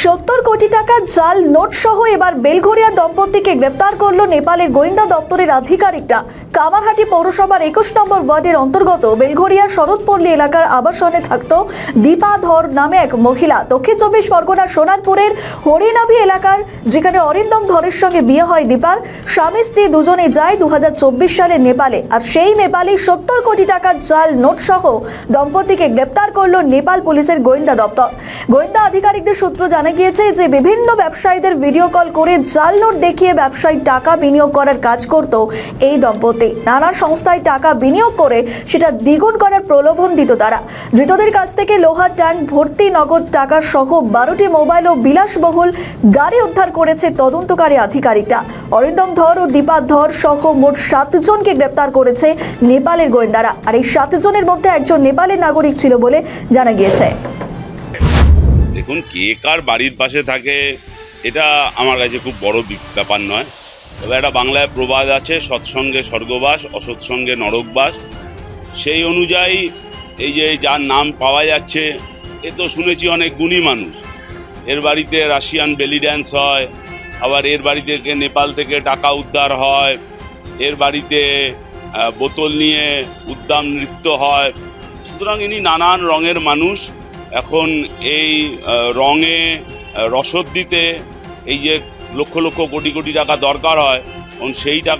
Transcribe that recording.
70 কোটি টাকা জাল নোট সহ এবার বেলঘরিয়া দম্পতিকে গ্রেপ্তার করল নেপালের গোয়েন্দা দপ্তরের আধিকারিকরা। কামারহাটি পৌরসভার 21 নম্বর ওয়ার্ডের অন্তর্গত বেলঘরিয়ার শরৎপল্লী এলাকার আবাসনে থাকত দীপা ধর নামে এক মহিলা। দক্ষিণ 24 পরগনার সোনারপুরের হরিনাভি এলাকার, যেখানে অরিন্দম ধরের সঙ্গে বিয়ে হয় দীপার। স্বামী স্ত্রী দুজনে যায় 2024 সালে নেপালে, আর সেই নেপালে 70 কোটি টাকা জাল নোট সহ দম্পতিকে গ্রেপ্তার করল নেপাল পুলিশের গোয়েন্দা দপ্তর। গোয়েন্দা আধিকারিকদের সূত্র জানা গিয়েছে যে বিভিন্ন ব্যবসায়ীদের ভিডিও কল করে জাল নোট দেখিয়ে ব্যবসায়িক টাকা বিনিয়োগ করার কাজ করত এই দম্পতি। নানা সংস্থায় টাকা বিনিয়োগ করে সেটা দ্বিগুণ করার প্রলোভন দিত তারা। ধৃতদের কাছ থেকে লোহার ট্যাঙ্ক ভর্তি নগদ টাকা সহ 12টি মোবাইল ও বিলাসবহুল গাড়ি উদ্ধার করেছে তদন্তকারী আধিকারিকরা। অরিন্দম ধর ও দীপা ধর সহ মোট 7 জনকে গ্রেপ্তার করেছে নেপালের গোয়েন্দারা, আর এই 7 জনের মধ্যে একজন নেপালের নাগরিক ছিল বলে জানা গিয়েছে। দেখুন, কে কার বাড়ির পাশে থাকে এটা আমার কাছে খুব বড় ব্যাপার নয়। তবে একটা বাংলায় প্রবাদ আছে, সৎসঙ্গে স্বর্গবাস, অসৎসঙ্গে নরকবাস। সেই অনুযায়ী এই যে যার নাম পাওয়া যাচ্ছে, এ তো শুনেছি অনেক গুণী মানুষ। এর বাড়িতে রাশিয়ান বেলি ড্যান্স হয়, আবার এর বাড়ি থেকে নেপাল থেকে টাকা উদ্ধার হয়, এর বাড়িতে বোতল নিয়ে উদ্দাম নৃত্য হয়। সুতরাং ইনি নানান রঙের মানুষ। এখন এই রঙে রসদ দিতে এই যে লক্ষ লক্ষ কোটি কোটি টাকা দরকার হয়, এবং সেই টাকা